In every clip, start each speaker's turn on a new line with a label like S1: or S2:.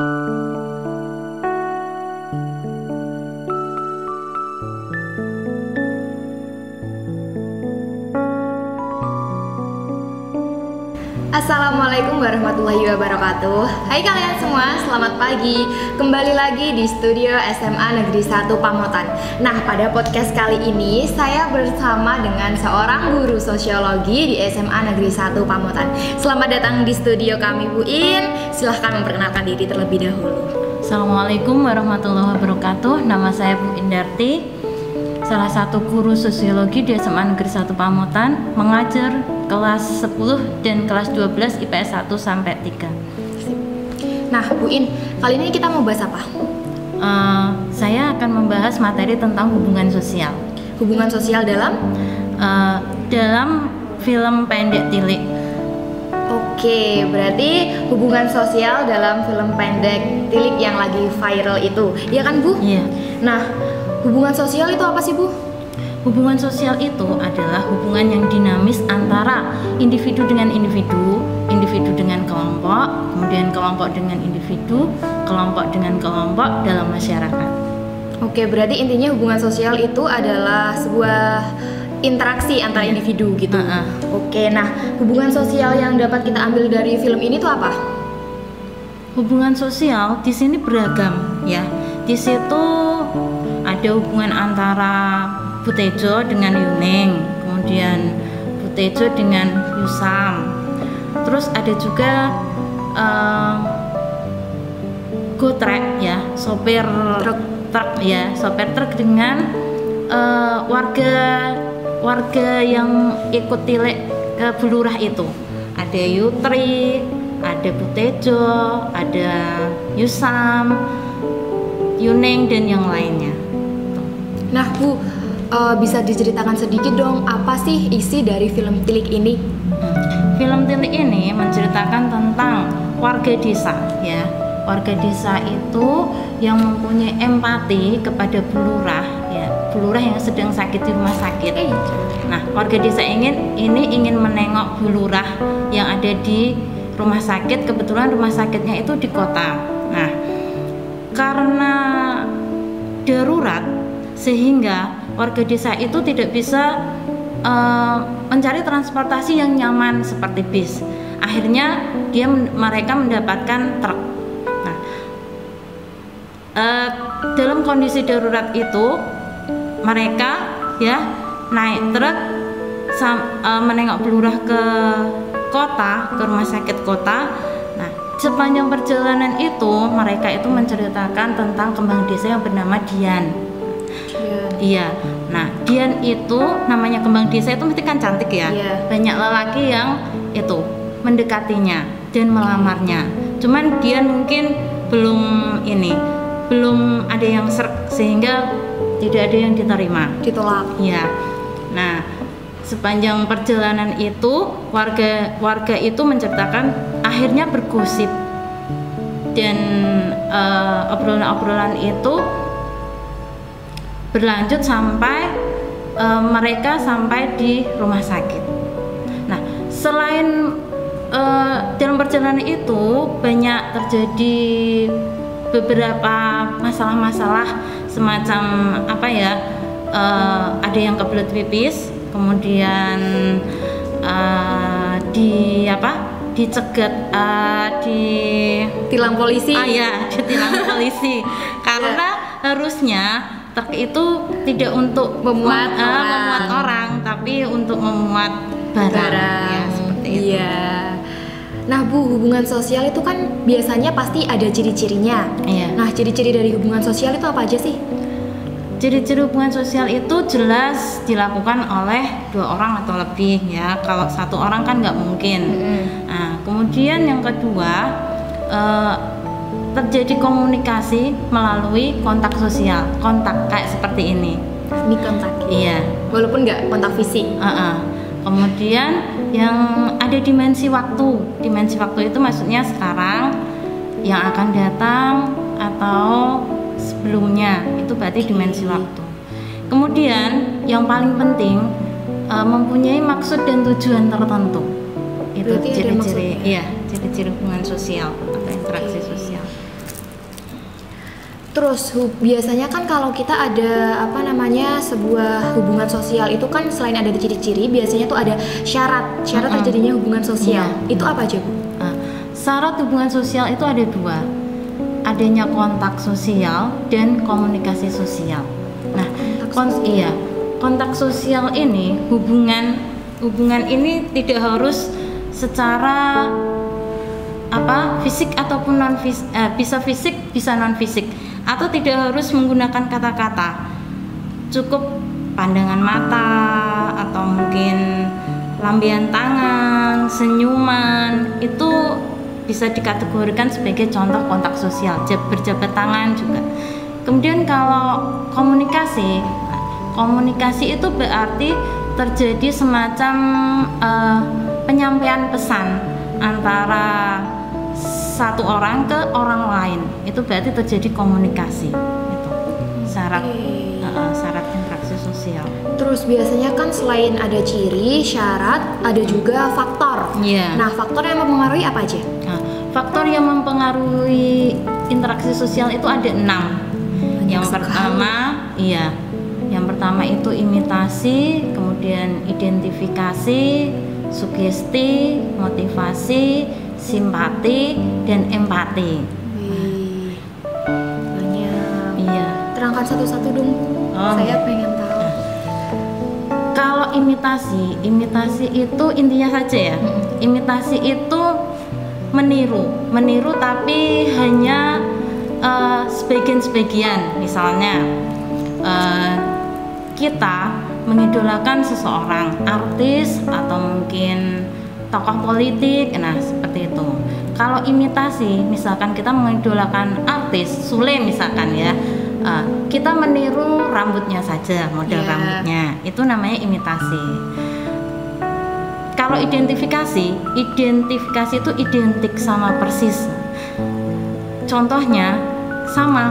S1: Assalamualaikum warahmatullahi wabarakatuh. Hai kalian semua, selamat pagi. Kembali lagi di studio SMA Negeri 1 Pamotan. Nah, pada podcast kali ini saya bersama dengan seorang guru sosiologi di SMA Negeri 1 Pamotan. Selamat datang di studio kami, Bu In. Silahkan memperkenalkan diri terlebih dahulu.
S2: Assalamualaikum warahmatullahi wabarakatuh. Nama saya Bu Indarti, salah satu guru sosiologi di SMA Negeri 1 Pamotan, mengajar kelas 10 dan kelas 12 IPS 1 sampai 3.
S1: Nah, Bu In, kali ini kita mau bahas apa?
S2: Saya akan membahas materi tentang hubungan sosial.
S1: Hubungan sosial
S2: dalam film pendek Tilik.
S1: Oke, berarti hubungan sosial dalam film pendek Tilik yang lagi viral itu, ya kan, Bu?
S2: Iya.
S1: Nah, hubungan sosial itu apa sih, Bu?
S2: Hubungan sosial itu adalah hubungan yang dinamis antara individu dengan individu, individu dengan kelompok, kemudian kelompok dengan individu, kelompok dengan kelompok dalam masyarakat.
S1: Oke, berarti intinya hubungan sosial itu adalah sebuah interaksi antara individu gitu. Oke, nah hubungan sosial yang dapat kita ambil dari film ini tuh apa?
S2: Hubungan sosial di sini beragam ya. Di situ ada hubungan antara Butejo dengan Yuning, kemudian Butejo dengan Yusam. Terus ada juga Gotrek ya, sopir truk ya, sopir truk dengan warga yang ikut Tilik ke Bulurah itu. Ada Yutri, ada Butejo, ada Yusam, Yuning dan yang lainnya.
S1: Nah, Bu, bisa diceritakan sedikit dong apa sih isi dari film Tilik ini?
S2: Film Tilik ini menceritakan tentang warga desa ya. Warga desa itu yang mempunyai empati kepada Bulurah ya, Bulurah yang sedang sakit di rumah sakit. Nah, warga desa ingin menengok Bulurah yang ada di rumah sakit. Kebetulan rumah sakitnya itu di kota. Nah, karena darurat sehingga warga desa itu tidak bisa mencari transportasi yang nyaman seperti bis. Akhirnya mereka mendapatkan truk. Nah, dalam kondisi darurat itu mereka ya naik truk menengok Bulurah ke kota, ke rumah sakit kota. Nah, sepanjang perjalanan itu mereka itu menceritakan tentang kembang desa yang bernama Dian. Iya. Nah, Dian itu namanya kembang desa itu mesti kan cantik ya. Banyak lelaki yang itu mendekatinya dan melamarnya. Cuman Dian mungkin belum ada yang serk sehingga tidak ada yang diterima.
S1: Ditolak.
S2: Iya. Nah, sepanjang perjalanan itu warga itu menceritakan akhirnya bergosip dan obrolan-obrolan itu berlanjut sampai mereka sampai di rumah sakit. Nah, selain dalam perjalanan itu banyak terjadi beberapa masalah-masalah semacam apa ya, ada yang kebelet pipis, kemudian dicegat,
S1: tilang polisi.
S2: Ditilang polisi karena harusnya truk itu tidak untuk memuat orang, tapi untuk memuat barang. Ya, seperti itu.
S1: Iya. Nah, Bu, hubungan sosial itu kan biasanya pasti ada ciri-cirinya.
S2: Iya.
S1: Nah, ciri-ciri dari hubungan sosial itu apa aja sih?
S2: Ciri-ciri hubungan sosial itu jelas dilakukan oleh 2 orang atau lebih ya. Kalau 1 orang kan nggak mungkin. Nah, kemudian yang kedua, terjadi komunikasi melalui kontak sosial, kontak kayak seperti ini.
S1: Ini kontak.
S2: Iya.
S1: Walaupun nggak kontak fisik.
S2: Kemudian yang ada dimensi waktu. Dimensi waktu itu maksudnya sekarang, yang akan datang, atau sebelumnya. Itu berarti dimensi waktu. Kemudian yang paling penting, mempunyai maksud dan tujuan tertentu. Itu ciri-ciri, iya, ciri-ciri hubungan sosial atau interaksi sosial.
S1: Terus biasanya kan kalau kita ada apa namanya sebuah hubungan sosial itu kan selain ada ciri-ciri, biasanya tuh ada syarat terjadinya hubungan sosial. Itu apa aja, Bu?
S2: Syarat hubungan sosial itu ada dua, adanya kontak sosial dan komunikasi sosial. Nah, kontak sosial ini hubungan ini tidak harus secara fisik ataupun bisa fisik bisa non fisik, atau tidak harus menggunakan kata-kata, cukup pandangan mata atau mungkin lambaian tangan, senyuman, itu bisa dikategorikan sebagai contoh kontak sosial. Berjabat tangan juga. Kemudian kalau komunikasi itu berarti terjadi semacam penyampaian pesan antara satu orang ke orang lain, itu berarti terjadi komunikasi. Itu syarat interaksi sosial.
S1: Terus biasanya kan selain ada ciri, syarat, ada juga faktor. Nah, faktor yang mempengaruhi apa aja?
S2: Faktor yang mempengaruhi interaksi sosial itu ada 6. Yang pertama itu imitasi, kemudian identifikasi, sugesti, motivasi, simpati, dan empati.
S1: Banyak. Iya. Terangkan satu-satu dong. Saya pengen tahu.
S2: Kalau imitasi itu intinya saja ya. Imitasi itu meniru tapi hanya sebagian. Misalnya kita mengidolakan seseorang, artis atau mungkin tokoh politik, nah seperti itu. Kalau imitasi, misalkan kita mengidolakan artis Sule misalkan ya, kita meniru rambutnya saja, model rambutnya, itu namanya imitasi. Kalau identifikasi itu identik sama persis. Contohnya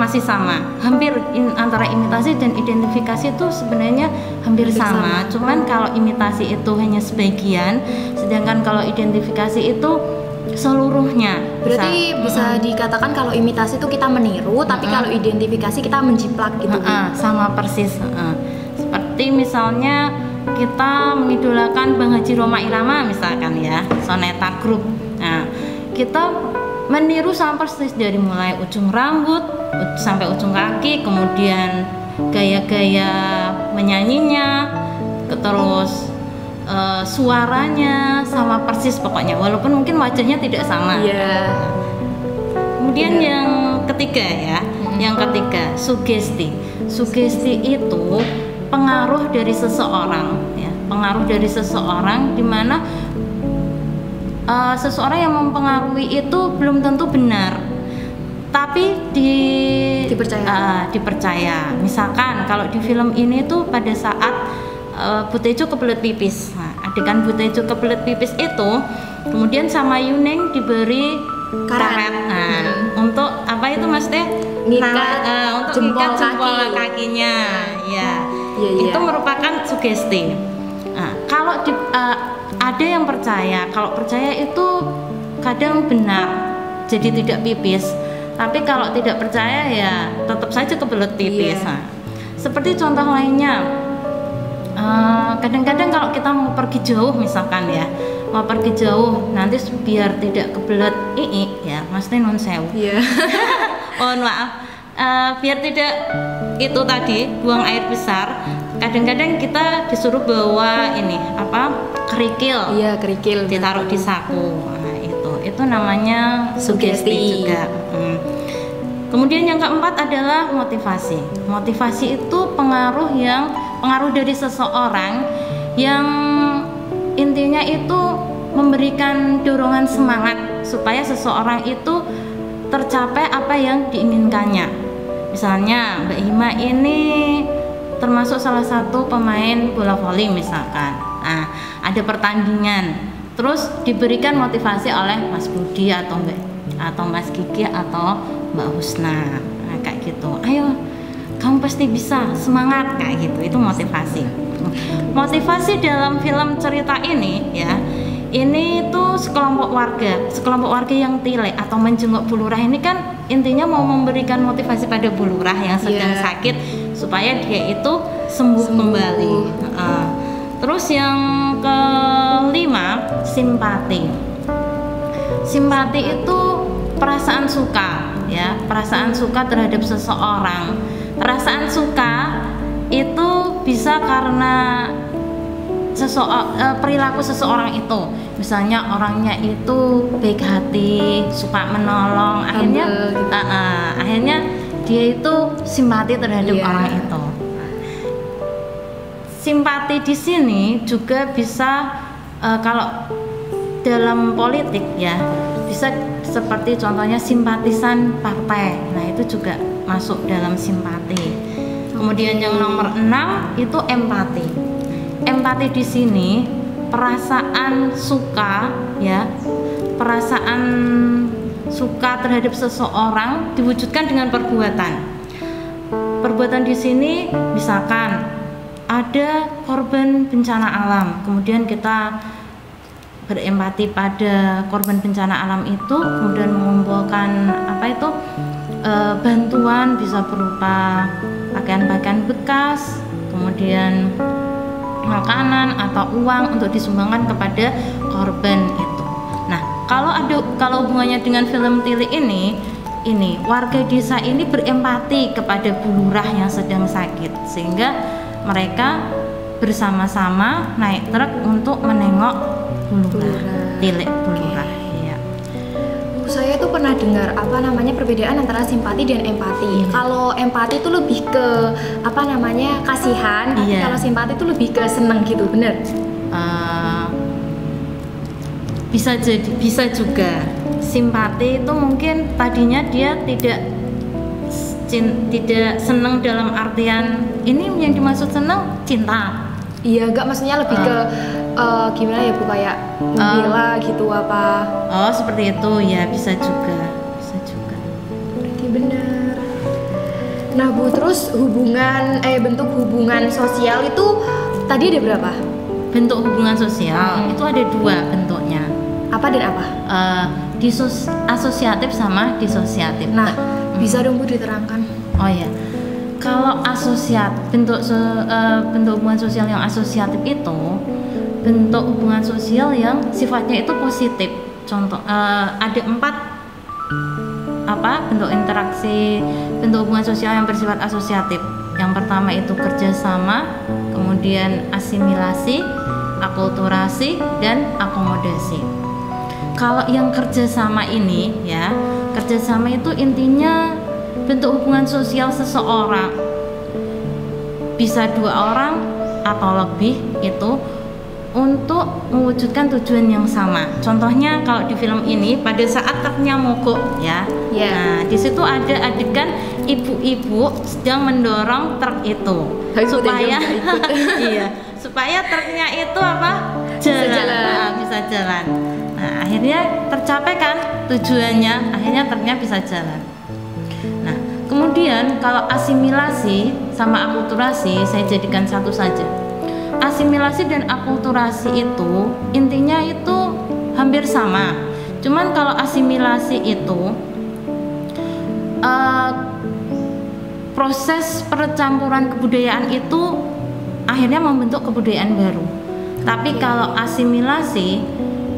S2: masih sama, hampir antara imitasi dan identifikasi itu sebenarnya hampir sama. Cuman kalau imitasi itu hanya sebagian, sedangkan kalau identifikasi itu seluruhnya.
S1: Berarti bisa dikatakan kalau imitasi itu kita meniru, tapi kalau identifikasi kita menjiplak gitu.
S2: Sama persis. Seperti misalnya kita mengidolakan Bang Haji Rhoma Irama misalkan ya, Soneta Group. Nah, kita meniru sama persis dari mulai ujung rambut sampai ujung kaki, kemudian gaya-gaya menyanyinya, terus suaranya sama persis pokoknya, walaupun mungkin wajahnya tidak sama. Kemudian yang ketiga sugesti. Sugesti itu pengaruh dari seseorang ya, di mana seseorang yang mempengaruhi itu belum tentu benar, tapi dipercaya. Misalkan kalau di film ini tuh pada saat Butejo kebelet pipis, adegan Butejo kebelet pipis itu, kemudian sama Yuneng diberi karet. Untuk apa itu Mas Teh? Untuk ngikat jempol kakinya. Itu merupakan sugesti. Kalau ada yang percaya, kalau percaya itu kadang benar, jadi tidak pipis. Tapi kalau tidak percaya ya tetap saja kebelet pipis. Seperti contoh lainnya, kadang-kadang kalau kita mau pergi jauh misalkan ya, nanti biar tidak kebelet ya, Mas Nun sewu. Mohon maaf, biar tidak itu tadi buang air besar. Kadang-kadang kita disuruh bawa kerikil. Kerikil ditaruh di saku. Nah, itu namanya sugesti juga. Kemudian yang keempat adalah motivasi. Motivasi itu pengaruh dari seseorang yang intinya itu memberikan dorongan semangat supaya seseorang itu tercapai apa yang diinginkannya. Misalnya Mbak Hima ini termasuk salah satu pemain bola voli misalkan. Nah, ada pertandingan, terus diberikan motivasi oleh Mas Budi atau Mas Kiki atau Mbak Husna. Nah, kayak gitu. Ayo, kamu pasti bisa, semangat kayak gitu. Itu motivasi. Motivasi dalam film cerita ini ya, ini tuh sekelompok warga yang tilik atau menjenguk Bu Lurah ini kan intinya mau memberikan motivasi pada Bu Lurah yang sedang sakit supaya dia itu sembuh. Kembali. Terus yang kelima, simpati. Simpati itu perasaan suka, ya, perasaan suka terhadap seseorang. Perasaan suka itu bisa karena perilaku seseorang itu, misalnya orangnya itu baik hati, suka menolong, akhirnya dia itu simpati terhadap orang itu. Simpati di sini juga bisa kalau dalam politik ya, bisa seperti contohnya simpatisan partai. Nah, itu juga masuk dalam simpati. Kemudian yang nomor 6 itu empati. Empati di sini perasaan suka, ya, perasaan suka terhadap seseorang diwujudkan dengan perbuatan. Perbuatan di sini misalkan ada korban bencana alam, kemudian kita berempati pada korban bencana alam itu, kemudian mengumpulkan bantuan, bisa berupa pakaian-pakaian bekas, kemudian makanan atau uang untuk disumbangkan kepada korban itu. Nah, kalau hubungannya dengan film Tili ini warga desa ini berempati kepada Bu Lurah yang sedang sakit, sehingga mereka bersama-sama naik truk untuk menengok Bu Lurah, Tilik Bu Lurah. Ya.
S1: Saya tuh pernah dengar perbedaan antara simpati dan empati. Kalau empati itu lebih ke kasihan, tapi kalau simpati itu lebih ke seneng gitu, bener?
S2: Bisa juga. Simpati itu mungkin tadinya dia tidak senang dalam artian ini yang dimaksud senang cinta.
S1: Iya, enggak, maksudnya lebih ke gimana ya Bu, kayak membela gitu apa?
S2: Oh, seperti itu ya, bisa juga.
S1: Berarti benar. Nah Bu, terus bentuk hubungan sosial itu tadi ada berapa?
S2: Bentuk hubungan sosial itu ada 2 bentuknya.
S1: Apa dan apa?
S2: Asosiatif sama disosiatif.
S1: Nah, bisa dong Bu diterangkan?
S2: Oh ya, kalau bentuk hubungan sosial yang asosiatif itu bentuk hubungan sosial yang sifatnya itu positif. Contoh, ada 4 bentuk hubungan sosial yang bersifat asosiatif. Yang pertama itu kerjasama, kemudian asimilasi, akulturasi, dan akomodasi. Kalau yang kerjasama ini ya, kerjasama itu intinya bentuk hubungan sosial seseorang, bisa 2 orang atau lebih itu untuk mewujudkan tujuan yang sama. Contohnya kalau di film ini pada saat truknya mogok ya, nah di situ ada adegan ibu-ibu sedang mendorong truk itu supaya truknya itu bisa jalan. Nah, akhirnya tercapai kan tujuannya, akhirnya truknya bisa jalan. Nah, kemudian kalau asimilasi sama akulturasi saya jadikan satu saja. Asimilasi dan akulturasi itu intinya itu hampir sama. Cuman kalau asimilasi itu proses percampuran kebudayaan itu akhirnya membentuk kebudayaan baru. Tapi kalau asimilasi,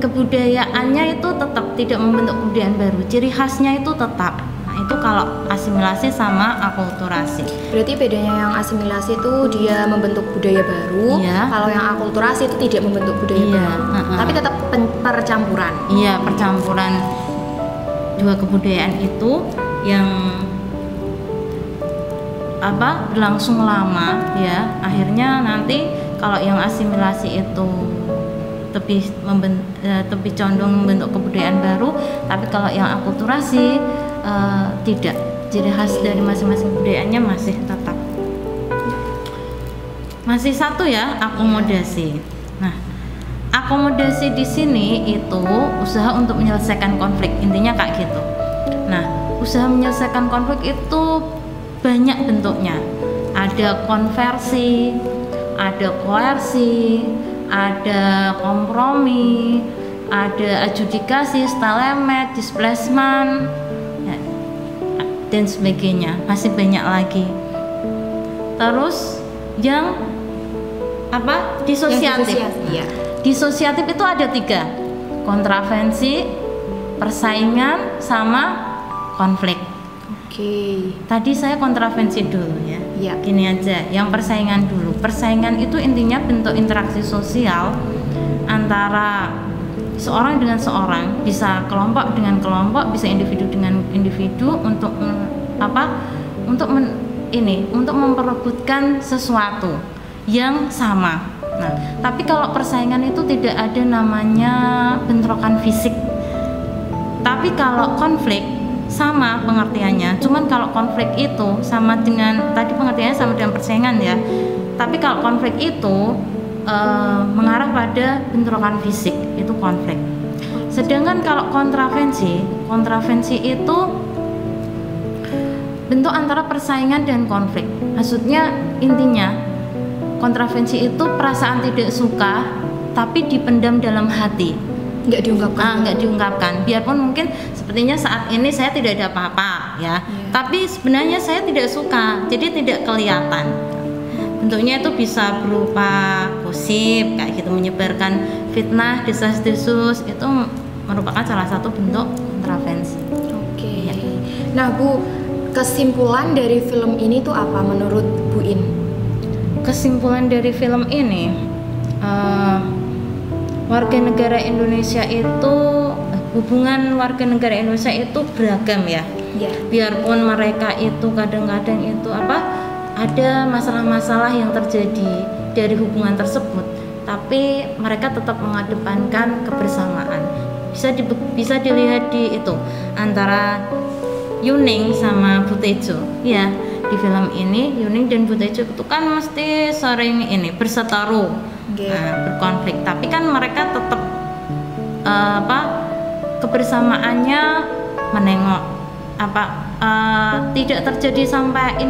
S2: kebudayaannya itu tetap tidak membentuk kebudayaan baru, ciri khasnya itu tetap. Nah, itu kalau asimilasi sama akulturasi.
S1: Berarti bedanya yang asimilasi itu dia membentuk budaya baru, kalau yang akulturasi itu tidak membentuk budaya baru, tapi tetap percampuran. Iya,
S2: percampuran 2 kebudayaan itu yang berlangsung lama ya. Akhirnya nanti kalau yang asimilasi itu lebih condong membentuk kebudayaan baru, tapi kalau yang akulturasi tidak, ciri khas dari masing-masing kebudayaannya masih tetap. Masih satu ya, akomodasi. Nah, akomodasi di sini itu usaha untuk menyelesaikan konflik, intinya kayak gitu. Nah, usaha menyelesaikan konflik itu banyak bentuknya. Ada konversi, ada koersi, ada kompromi, ada adjudikasi, stalemet, displacement, ya, dan sebagainya. Masih banyak lagi. Terus yang apa? Disosiatif.
S1: Iya.
S2: Disosiatif itu ada 3, kontravensi, persaingan, sama konflik.
S1: Oke.
S2: Tadi saya kontravensi dulu ya.
S1: Iya.
S2: Gini aja, yang persaingan dulu. Persaingan itu intinya bentuk interaksi sosial antara seorang dengan seorang, bisa kelompok dengan kelompok, bisa individu dengan individu untuk untuk memperebutkan sesuatu yang sama. Nah, tapi kalau persaingan itu tidak ada namanya bentrokan fisik. Tapi kalau konflik sama pengertiannya, cuman kalau konflik itu sama dengan tadi pengertiannya sama dengan persaingan ya. Tapi kalau konflik itu mengarah pada bentrokan fisik, itu konflik. Sedangkan kalau kontravensi itu bentuk antara persaingan dan konflik. Maksudnya intinya kontravensi itu perasaan tidak suka tapi dipendam dalam hati, nggak diungkapkan. Biarpun mungkin sepertinya saat ini saya tidak ada apa-apa ya, tapi sebenarnya saya tidak suka, jadi tidak kelihatan. Bentuknya itu bisa berupa gosip kayak gitu, menyebarkan fitnah, desas-desus, itu merupakan salah satu bentuk kontravensi.
S1: Oke. Nah Bu, kesimpulan dari film ini tuh apa menurut Bu In?
S2: Kesimpulan dari film ini, warga negara Indonesia itu, hubungan warga negara Indonesia itu beragam ya. Biarpun mereka itu kadang-kadang itu ada masalah-masalah yang terjadi dari hubungan tersebut, tapi mereka tetap mengedepankan kebersamaan. Bisa dilihat di itu antara Yuning sama Butejo ya. Di film ini Yuning dan Butejo itu kan mesti sering berseteru, berkonflik, tapi kan mereka tetap kebersamaannya menengok tidak terjadi sampai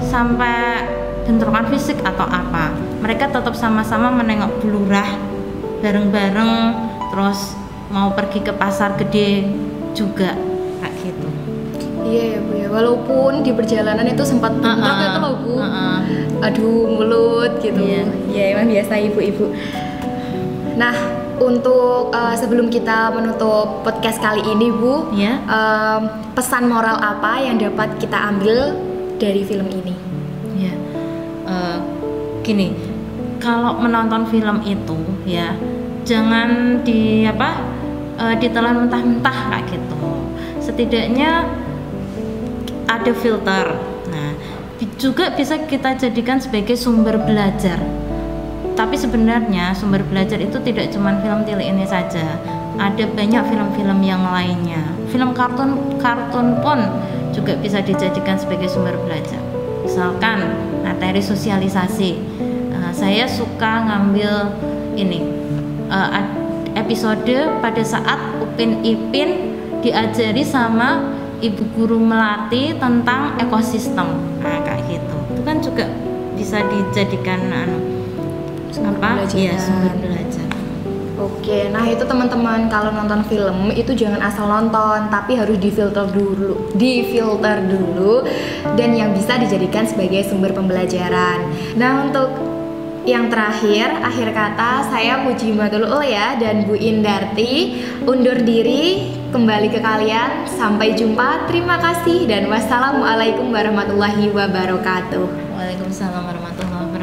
S2: sampai bentrokan fisik atau apa. Mereka tetap sama-sama menengok Blurah bareng-bareng, terus mau pergi ke pasar gede juga kayak gitu.
S1: Iya ya Bu ya, walaupun di perjalanan itu sempat bentrok itu loh Bu, adu mulut gitu. Iya emang biasa ibu-ibu. Nah untuk sebelum kita menutup podcast kali ini Bu, pesan moral apa yang dapat kita ambil dari film ini?
S2: Gini, kalau menonton film itu ya jangan ditelan mentah-mentah kayak gitu. Setidaknya ada filter. Nah, juga bisa kita jadikan sebagai sumber belajar. Tapi sebenarnya sumber belajar itu tidak cuma film Tili ini saja. Ada banyak film-film yang lainnya. Film kartun pun juga bisa dijadikan sebagai sumber belajar. Misalkan materi sosialisasi. Saya suka ngambil episode pada saat Upin Ipin diajari sama ibu guru Melati tentang ekosistem. Nah, kayak gitu. Itu kan juga bisa dijadikan sumber belajar.
S1: Oke, nah itu teman-teman kalau nonton film itu jangan asal nonton, tapi harus difilter dulu dan yang bisa dijadikan sebagai sumber pembelajaran. Nah untuk yang terakhir, akhir kata saya Mujimatul Ulia dan Bu Indarti undur diri, kembali ke kalian, sampai jumpa, terima kasih dan wassalamualaikum warahmatullahi wabarakatuh.
S2: Waalaikumsalam warahmatullahi wabarakatuh.